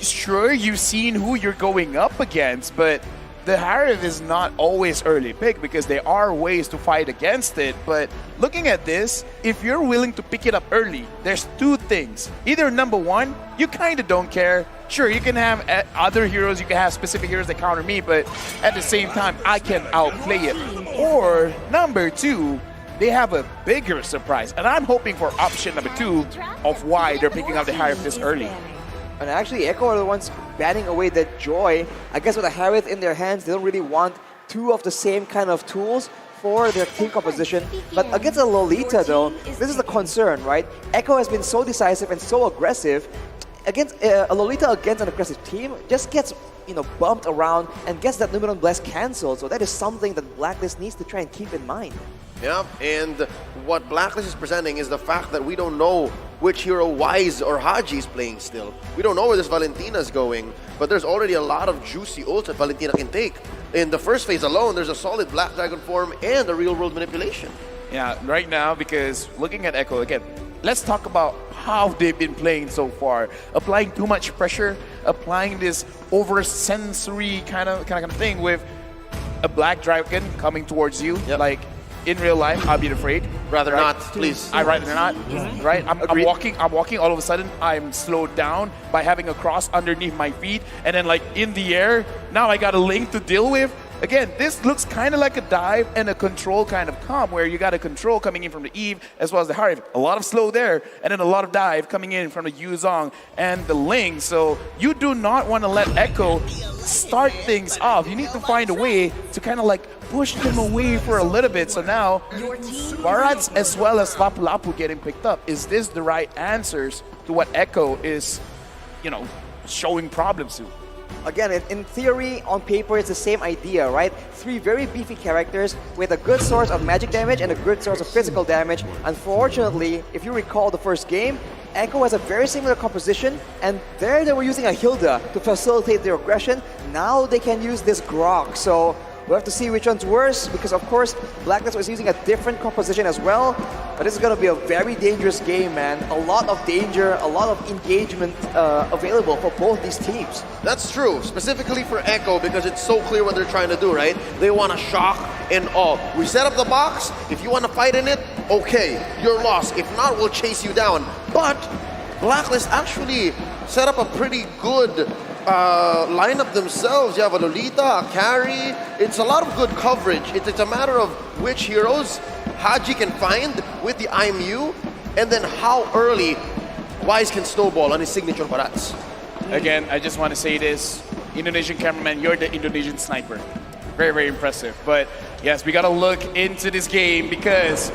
sure, you've seen who you're going up against, but the Harriv is not always early pick because there are ways to fight against it. But looking at this, if you're willing to pick it up early, there's two things. Either number one, you kind of don't care. Sure, you can have other heroes, you can have specific heroes that counter me, but at the same time, I can outplay it. Or number two, they have a bigger surprise. And I'm hoping for option number two of why they're picking up the Harriv this early. And actually, Echo are the ones banning away that Joy. I guess with a Harith in their hands, they don't really want two of the same kind of tools for their team composition. But against a Lolita, though, this is the concern, right? Echo has been so decisive and so aggressive. Against a Lolita against an aggressive team, just gets bumped around and gets that Numeron Bless cancelled. So that is something that Blacklist needs to try and keep in mind. Yeah, and what Blacklist is presenting is the fact that we don't know which hero Wise or Haji is playing still. We don't know where this Valentina is going, but there's already a lot of juicy ults that Valentina can take. In the first phase alone, there's a solid Black Dragon form and a real-world manipulation. Yeah, right now, because looking at Echo, again, let's talk about how they've been playing so far. Applying too much pressure, applying this over-sensory kind of thing with a Black Dragon coming towards you. Yep. Like, in real life, I'd be afraid. Rather not, please. I'd rather not, right? I'm walking, all of a sudden, I'm slowed down by having a cross underneath my feet, and then like in the air, now I got a link to deal with. Again, this looks kind of like a dive and a control kind of comp where you got a control coming in from the Eve as well as the Harriv. A lot of slow there, and then a lot of dive coming in from the Yuzong and the Ling. So you do not want to let Echo start things off. You need to find a way to kind of like push them away for a little bit. So now, Barats as well as Lapu Lapu getting picked up. Is this the right answers to what Echo is, showing problems to? Again, in theory, on paper, it's the same idea, right? Three very beefy characters with a good source of magic damage and a good source of physical damage. Unfortunately, if you recall the first game, Echo has a very similar composition, and there they were using a Hilda to facilitate their aggression. Now they can use this Grok, so we'll have to see which one's worse, because of course, Blacklist was using a different composition as well. But this is going to be a very dangerous game, man. A lot of danger, a lot of engagement available for both these teams. That's true, specifically for Echo, because it's so clear what they're trying to do, right? They want to shock and awe. We set up the box. If you want to fight in it, okay, you're lost. If not, we'll chase you down. But Blacklist actually set up a pretty good lineup themselves. You have a Lolita, a carry. It's a lot of good coverage. It's a matter of which heroes Haji can find with the IMU, and then how early Wise can snowball on his signature Barats. Again, I just want to say this. Indonesian cameraman, you're the Indonesian sniper. Very, very impressive. But yes, we got to look into this game because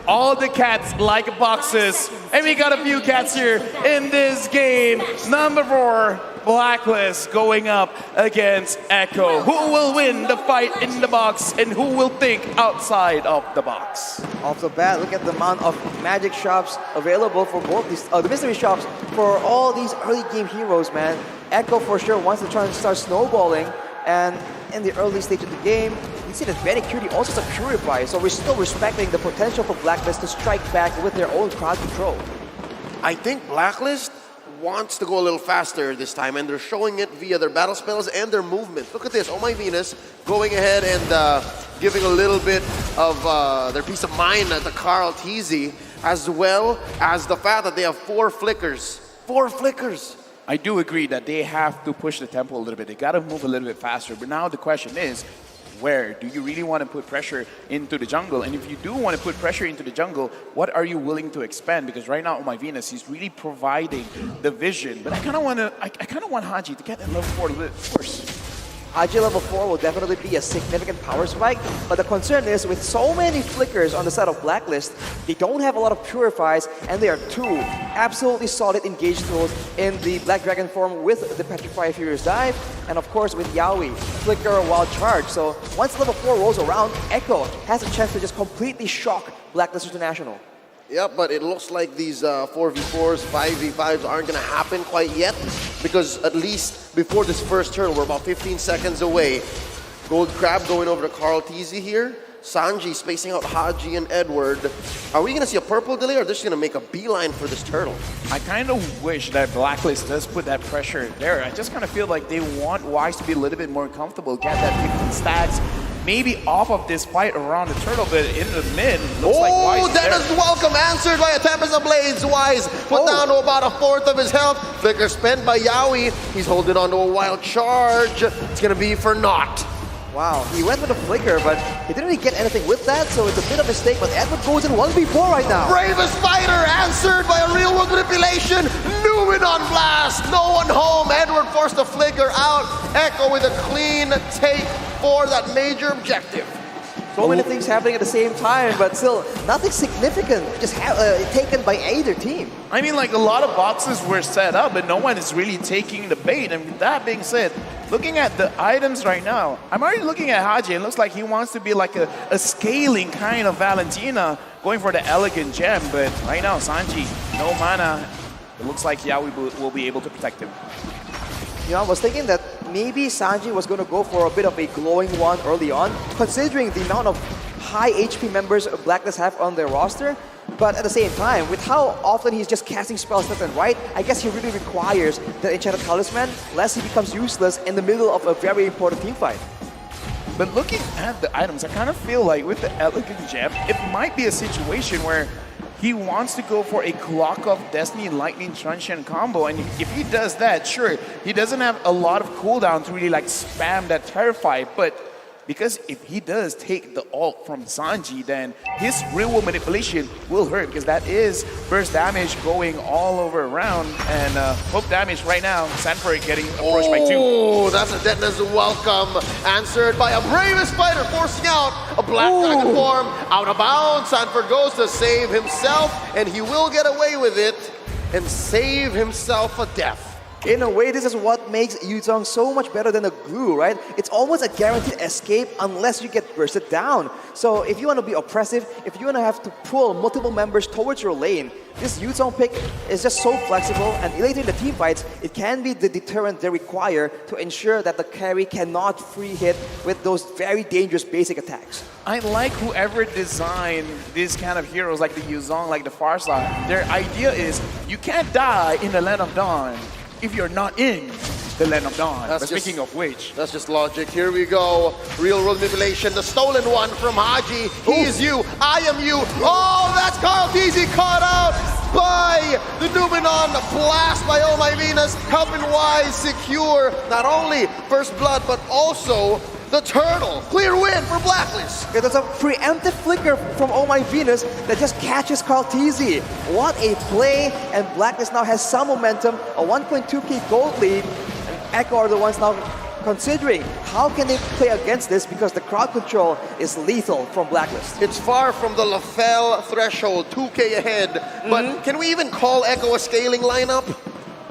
all the cats like boxes. And we got a few cats here in this game. Number 4, Blacklist going up against Echo. Who will win the fight in the box and who will think outside of the box? Off the bat, look at the amount of magic shops available for both these, the mystery shops for all these early game heroes, man. Echo for sure wants to try and start snowballing, and in the early stage of the game, we see that Very Cutie also has a Purify, so we're still respecting the potential for Blacklist to strike back with their own crowd control. I think Blacklist wants to go a little faster this time, and they're showing it via their battle spells and their movement. Look at this, Oh My Venus going ahead and giving a little bit of their peace of mind to Carl Teasy, as well as the fact that they have 4 flickers. 4 flickers! I do agree that they have to push the tempo a little bit. They got to move a little bit faster. But now the question is, where? Do you really want to put pressure into the jungle? And if you do want to put pressure into the jungle, what are you willing to expend? Because right now, Oh My Venus, he's really providing the vision. But I kind of want Haji to get that level 4 a little bit first. Haji level 4 will definitely be a significant power spike, but the concern is with so many flickers on the side of Blacklist, they don't have a lot of purifies, and there are 2 absolutely solid engage tools in the Black Dragon form with the Petrify Furious Dive, and of course with Yaoi, Flicker, Wild Charge. So once level 4 rolls around, Echo has a chance to just completely shock Blacklist International. Yeah, but it looks like these 4v4s, 5v5s aren't going to happen quite yet, because at least before this first turn, we're about 15 seconds away. Gold Crab going over to Carl Teasy here. Sanji spacing out Haji and Edward. Are we going to see a purple delay, or they're just going to make a beeline for this turtle? I kind of wish that Blacklist does put that pressure there. I just kind of feel like they want Wise to be a little bit more comfortable, get that 15 stacks, maybe off of this fight around the turtle, but in the mid, looks like Wise is there. Dennis welcome answered by a Tempest of Blades. Wise put down to about a fourth of his health. Flicker spent by Yaoi. He's holding on to a wild charge. It's going to be for naught. Wow, he went with a flicker, but he didn't really get anything with that, so it's a bit of a mistake, but Edward goes in 1v4 right now. Bravest fighter answered by a real-world manipulation. Newman on blast. No one home. Edward forced the flicker out. Echo with a clean take for that major objective. So many things happening at the same time, but still nothing significant just taken by either team. I mean, like, a lot of boxes were set up, but no one is really taking the bait. And with that being said, looking at the items right now, I'm already looking at Haji. It looks like he wants to be like a scaling kind of Valentina, going for the elegant gem. But right now, Sanji, no mana. It looks like Yaoi will be able to protect him. You know, I was thinking that maybe Sanji was going to go for a bit of a glowing one early on, considering the amount of high HP members Blacklist have on their roster. But at the same time, with how often he's just casting spells left and right, I guess he really requires the Enchanted Talisman, lest he becomes useless in the middle of a very important team fight. But looking at the items, I kind of feel like with the Elegant Gem, it might be a situation where he wants to go for a Clock of Destiny Lightning Truncheon combo, and if he does that, sure, he doesn't have a lot of cooldown to really like spam that Terrify, but because if he does take the ult from Sanji, then his real-world manipulation will hurt, because that is burst damage going all over around, and hook damage right now, Sanford getting approached by 2. Oh, that's a Deton's welcome, answered by a Bravest fighter, forcing out a Black Dragon form, out of bounds. Sanford goes to save himself, and he will get away with it and save himself a death. In a way, this is what makes Yuzong so much better than a glue, right? It's almost a guaranteed escape unless you get bursted down. So if you want to be oppressive, if you want to have to pull multiple members towards your lane, this Yuzong pick is just so flexible, and later in the team fights, it can be the deterrent they require to ensure that the carry cannot free hit with those very dangerous basic attacks. I like whoever designed these kind of heroes like the Yuzong, like the Farside. Their idea is you can't die in the Land of Dawn if you're not in the Land of Dawn. But speaking of which, that's just logic. Here we go. Real world manipulation. The stolen one from Haji. He is you. I am you. Oh, that's Carl Teasy caught out by the Numenon. Blast by Oh My Venus. Helping Wise secure not only first blood, but also the turtle. Clear win for Blacklist. It was a preemptive flicker from Oh My Venus that just catches Carl Teasy. What a play, and Blacklist now has some momentum, a 1.2k gold lead, and Echo are the ones now considering how can they play against this, because the crowd control is lethal from Blacklist. It's far from the Lafell threshold, 2k ahead, but can we even call Echo a scaling lineup?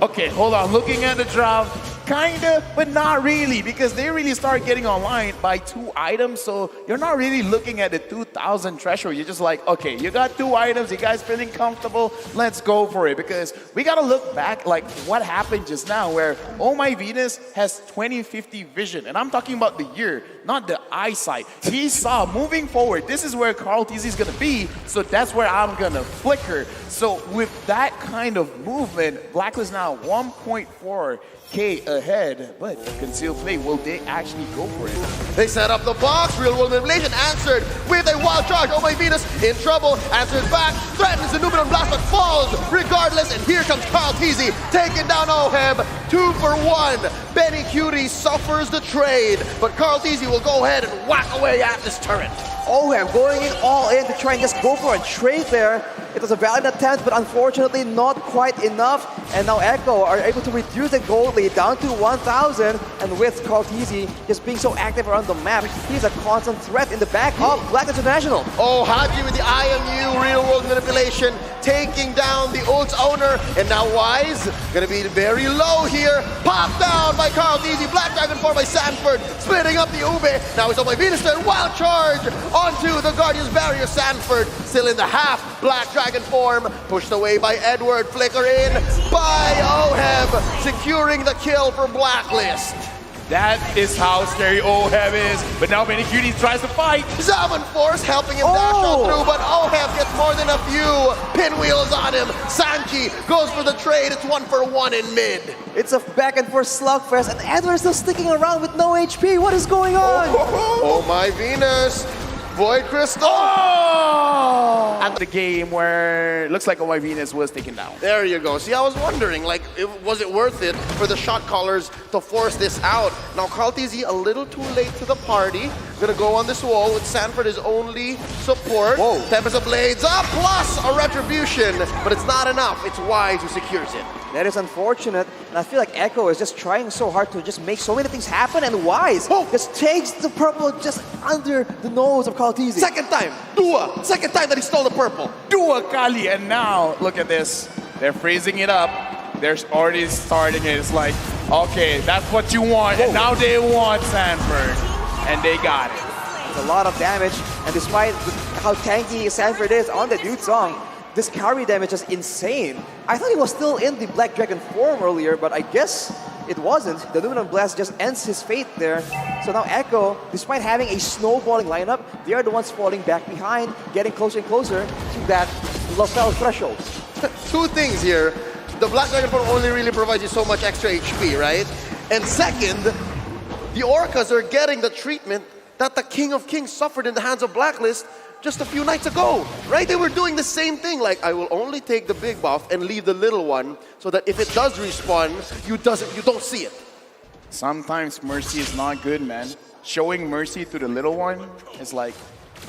okay, hold on, looking at the draft, kinda, but not really, because they really start getting online by 2 items, so you're not really looking at the 2,000 threshold. You're just like, okay, you got 2 items, you guys feeling comfortable, let's go for it, because we gotta look back like what happened just now, where Oh My Venus has 2050 vision, and I'm talking about the year, not the eyesight. He saw moving forward, this is where Carl TZ is gonna be, so that's where I'm gonna flicker. So with that kind of movement, Blacklist now 1.4k ahead, but concealed play, will they actually go for it? They set up the box, real world manipulation answered with a wild charge. Oh My Venus in trouble, answered back, threatens the Numenon blast but falls regardless, and here comes Carl Teasy taking down Oheb, 2 for 1. Benny Cutie suffers the trade, but Carl Teasy will go ahead and whack away at this turret. Oheb going in all in to try and just go for a trade there. It was a valiant attempt, but unfortunately not quite enough. And now Echo are able to reduce the gold lead down to 1,000. And with Carl Teasy just being so active around the map, he's a constant threat in the back of Black International. Oh, Haji with the IMU real world manipulation, taking down the ult's owner. And now Wise gonna be very low here. Popped down by Carl Teasy. Black Dragon form by Sanford, splitting up the Ube. Now it's on my Venus turn. Wild charge onto the Guardian's barrier. Sanford still in the half Black Dragon form, pushed away by Edward. Flicker in by Oheb, securing the kill for Blacklist. That is how scary Oheb is. But now Benny Cutie tries to fight. Zaman Force helping him dash on through, but Oheb gets more than a few pinwheels on him. Sanji goes for the trade. It's 1-for-1 in mid. It's a back and forth slugfest, and Edward's still sticking around with no HP. What is going on? Oh my Venus. Void Crystal. At the game where it looks like my Venus was taken down. There you go. See, I was wondering, like, was it worth it for the shot callers to force this out? Now, Carl TZ a little too late to the party. Gonna go on this wall with Sanford as only support. Whoa. Tempest of Blades up, plus a Retribution, but it's not enough. It's Wise who secures it. That is unfortunate, and I feel like Echo is just trying so hard to just make so many things happen, and Wise just takes the purple just under the nose of Kaltizi. Second time, Dua. Second time that he stole the purple. Dua Kali, and now look at this. They're freezing it up. They're already starting it. It's like, okay, that's what you want, and now they want Sanford, and they got it. It's a lot of damage, and despite how tanky Sanford is on the Dude song, this carry damage is insane. I thought he was still in the Black Dragon form earlier, but I guess it wasn't. The Luminum Blast just ends his fate there. So now Echo, despite having a snowballing lineup, they are the ones falling back behind, getting closer and closer to that LaFell threshold. Two things here. The Black Dragon form only really provides you so much extra HP, right? And second, the Orcas are getting the treatment that the King of Kings suffered in the hands of Blacklist just a few nights ago, right? They were doing the same thing, like, I will only take the big buff and leave the little one so that if it does respawn, you don't see it. Sometimes mercy is not good, man. Showing mercy to the little one is like,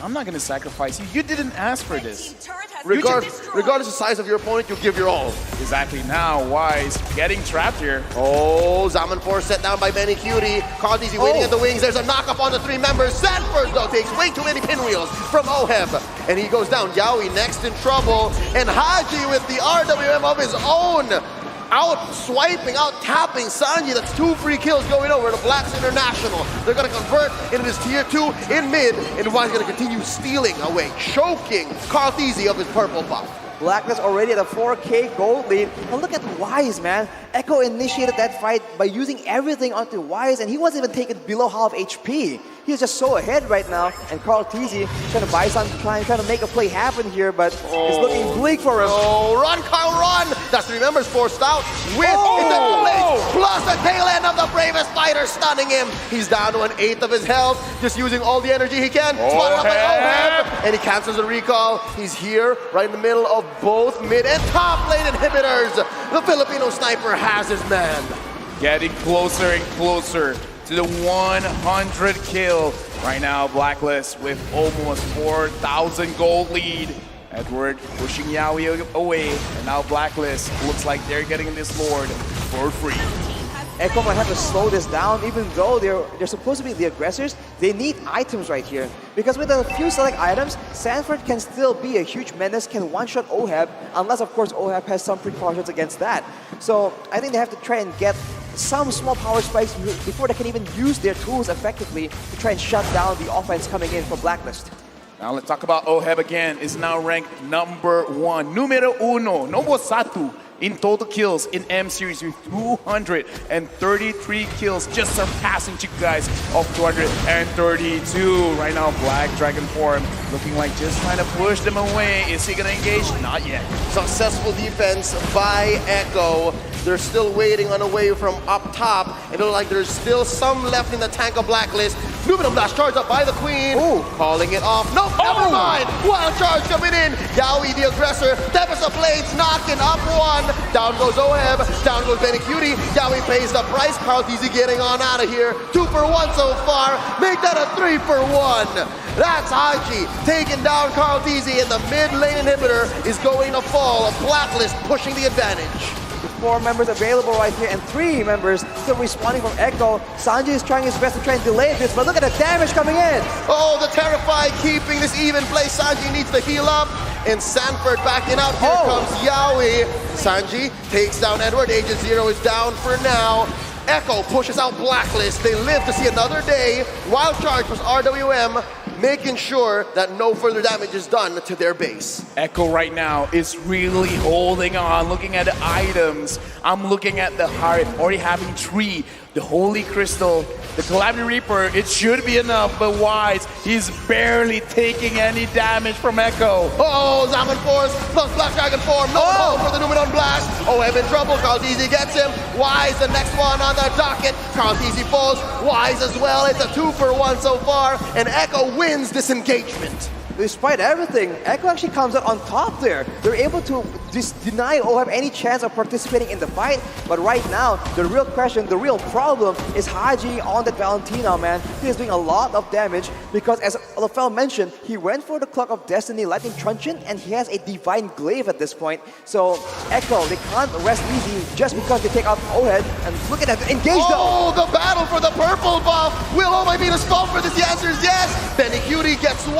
I'm not gonna sacrifice you. You didn't ask for this. Regardless of the size of your opponent, you give your all. Exactly. Now, Wise getting trapped here. Oh, Zaman Force set down by Benny Cutie. Kaltizi waiting at the wings. There's a knock-up on the three members. Sanford, though, takes way too many pinwheels from Oheb. And he goes down. Yaoi next in trouble. And Haji with the RWM of his own. Out swiping, out tapping Sanji. That's 2 free kills going over to Black's International. They're going to convert into this tier 2 in mid, and Wise going to continue stealing away, choking Carl TZ of his purple buff. Blacklist already at a 4K gold lead. And look at Wise, man. Echo initiated that fight by using everything onto Wise, and he wasn't even taken below half HP. He's just so ahead right now, and Carl TZ trying to buy some time, trying to make a play happen here, but it's looking bleak for him. Oh, run, Kyle, run! That's 3 members forced out with Index Blades, plus the tail end of the bravest fighter stunning him. He's down to 1/8 of his health, just using all the energy he can. Spotted up by Oheb, and he cancels the recall. He's here, right in the middle of both mid and top lane inhibitors. The Filipino sniper has his man. Getting closer and closer to the 100 kill. Right now, Blacklist with almost 4,000 gold lead. Edward pushing Yaoi away, and now Blacklist looks like they're getting this Lord for free. Echo might have to slow this down, even though they're supposed to be the aggressors. They need items right here. Because with a few select items, Sanford can still be a huge menace, can one-shot Oheb, unless of course Oheb has some precautions against that. So I think they have to try and get some small power spikes before they can even use their tools effectively to try and shut down the offense coming in from Blacklist. Now let's talk about Oheb again. Is now ranked #1, numero uno, numero satu in total kills in M series with 233 kills, just surpassing you guys of 232. Right now, Black Dragon form looking like just trying to push them away. Is he gonna engage? Not yet. Successful defense by Echo. They're still waiting on a wave from up top. It looks like there's still some left in the tank of Blacklist. Luminum Blast charged up by the Queen. Ooh. Calling it off. Nope, never mind. Wild charge coming in. Yaoi the aggressor. Tempest of Blades knocking up one. Down goes Oheb. Down goes Benny Cutie. Yaoi pays the price. Carl TZ getting on out of here. 2 for 1 so far. Make that a 3 for 1. That's Haji taking down Carl TZ, and the mid lane inhibitor is going to fall. Blacklist pushing the advantage. 4 members available right here, and 3 members still respawning from Echo. Sanji is trying his best to try and delay this, but look at the damage coming in. Oh, the Terrified keeping this even play. Sanji needs to heal up, and Sanford backing out. Here comes Yaoi. Sanji takes down Edward. Agent Zero is down for now. Echo pushes out Blacklist. They live to see another day. Wild charge plus RWM. making sure that no further damage is done to their base. Echo right now is really holding on, looking at the items. I'm looking at the heart, already having 3. The Holy Crystal, the Calamity Reaper, it should be enough, but Wise, he's barely taking any damage from Echo. Oh, Zaman Force plus Black Dragon form. No home for the Numenon Blast. Oh, I'm in trouble. Carl Easy gets him. Wise, the next one on the docket. Carl Easy falls. Wise as well. It's a 2-for-1 so far, and Echo wins this engagement. Despite everything, Echo actually comes out on top there. They're able to just deny OHEB any chance of participating in the fight. But right now, the real question, the real problem is Haji on that Valentina, man. He is doing a lot of damage because, as Lafel mentioned, he went for the Clock of Destiny Lightning Truncheon and he has a Divine Glaive at this point. So Echo, they can't rest easy just because they take out OHEB. And look at that, engage though! Oh, the battle for the purple buff! Will Oh My Venus fall for this? The answer is yes! Benny Cutie gets 1.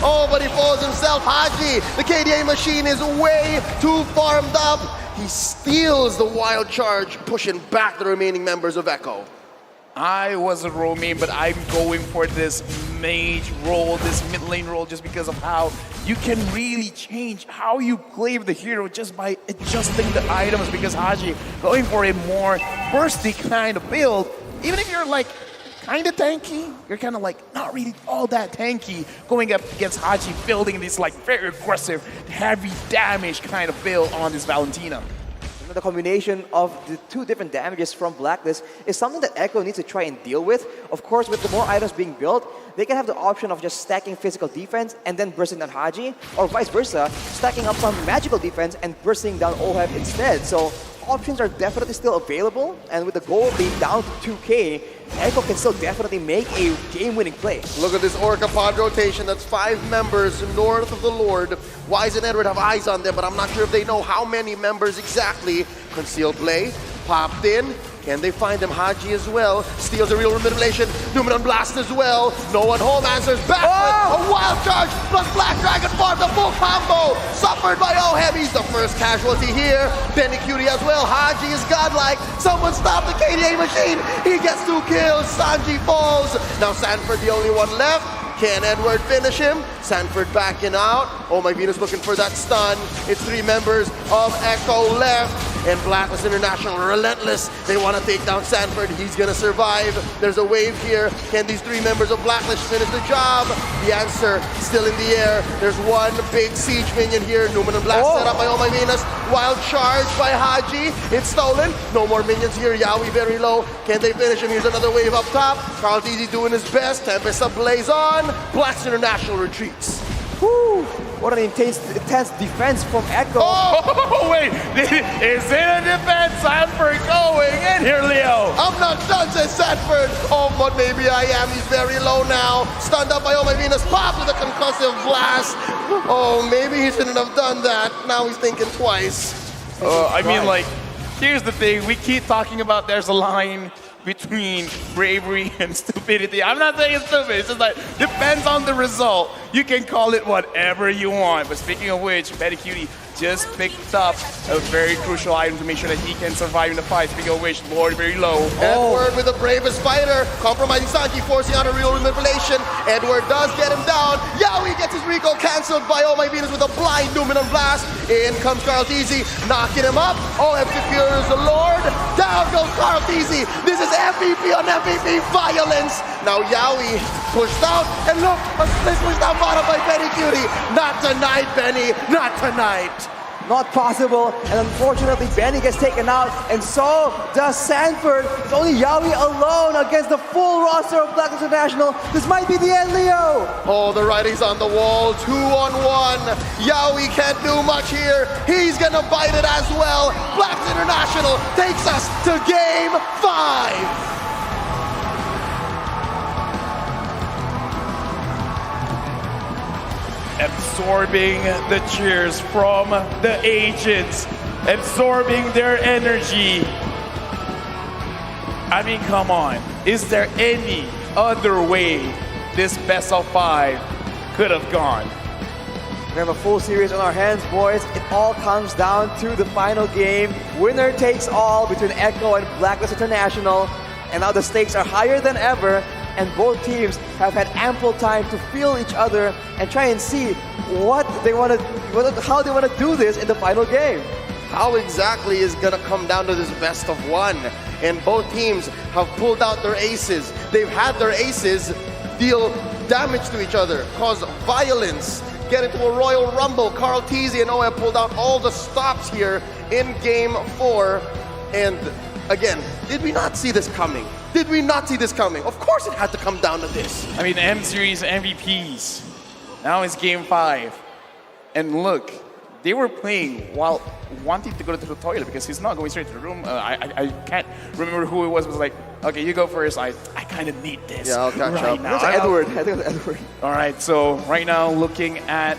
Oh, but he falls himself. Haji, the KDA machine is way too farmed up. He steals the wild charge, pushing back the remaining members of Echo. I was a roaming, but I'm going for this mage role, this mid lane role, just because of how you can really change how you play with the hero just by adjusting the items, because Haji going for a more bursty kind of build, even if you're like kind of tanky, you're kind of like not really all that tanky, going up against Haji building this like very aggressive, heavy damage kind of build on this Valentina. The combination of the 2 different damages from Blacklist is something that Echo needs to try and deal with. Of course, with the more items being built, they can have the option of just stacking physical defense and then bursting down Haji, or vice versa, stacking up some magical defense and bursting down OHEB instead. So options are definitely still available, and with the goal being down to 2K, Echo can still definitely make a game-winning play. Look at this Orca pod rotation. That's 5 members north of the Lord. Wise and Edward have eyes on them, but I'm not sure if they know how many members exactly. Concealed play, popped in. Can they find him? Haji as well. Steals a real manipulation. Numenon Blast as well. No one home answers back with a wild charge plus Black Dragon farm. The full combo suffered by OHEB. He's the first casualty here. Benny Cutie as well. Haji is godlike. Someone stop the KDA machine. He gets 2 kills. Sanji falls. Now Sanford the only one left. Can Edward finish him? Sanford backing out. Oh My Venus looking for that stun. It's 3 members of Echo left. And Blacklist International, relentless. They want to take down Sanford. He's going to survive. There's a wave here. Can these 3 members of Blacklist finish the job? The answer still in the air. There's 1 big siege minion here. Numenon Blast set up by Oh My Venus. Wild charge by Haji. It's stolen. No more minions here. Yaoi very low. Can they finish him? Here's another wave up top. Carl Dizzy doing his best. Tempest ablaze on. Blacklist International retreats. Woo! What an intense defense from Echo. Oh, wait, is it a defense? Sanford going in here, Leo. I'm not done, says Sanford. Oh, but maybe I am. He's very low now. Stunned up by Oh My Venus. Pop with a concussive blast. Oh, maybe he shouldn't have done that. Now he's thinking twice. I mean, like, here's the thing. We keep talking about there's a line between bravery and stupidity. I'm not saying it's stupid, it's just like, depends on the result. You can call it whatever you want. But speaking of which, Betty Cutie just picked up a very crucial item to make sure that he can survive in the fight. Speaking of which, Lord very low. Edward with the bravest fighter, compromising Sanji, forcing out a real manipulation. Edward does get him down. Yaoi gets his recall cancelled by Oh My Venus with a blind Numenon Blast. In comes Carl Dizzy, knocking him up. OHEB secures the Lord. Down goes Carl Dizzy. This is MVP on MVP violence. Now Yaoi pushed out, and look, a split pushed out bottom by Benny Cutie. Not tonight, Benny. Not tonight. Not possible, and unfortunately Benny gets taken out, and so does Sanford. It's only Yaoi alone against the full roster of Blacklist International. This might be the end, Leo. Oh, the writing's on the wall, 2-on-1. Yaoi can't do much here. He's gonna bite it as well. Blacklist International takes us to Game 5. Absorbing the cheers from the agents, absorbing their energy. I mean, come on. Is there any other way this best of 5 could have gone? We have a full series on our hands, boys. It all comes down to the final game. Winner takes all between Echo and Blacklist International. And now the stakes are higher than ever. and both teams have had ample time to feel each other and try and see what they want to, how they want to do this in the final game. How exactly is gonna come down to this best of one? And both teams have pulled out their aces. They've had their aces deal damage to each other, cause violence, get into a Royal Rumble. Carl Tizzy and Oe pulled out all the stops here in Game 4. And again, did we not see this coming? Did we not see this coming? Of course it had to come down to this. I mean, M-Series MVPs. Now it's Game 5. And look, they were playing while wanting to go to the toilet because he's not going straight to the room. I can't remember who it was like, okay, you go first. I kind of need this. Yeah, I'll catch up. Now. Edward. I think it was Edward. All right, so right now looking at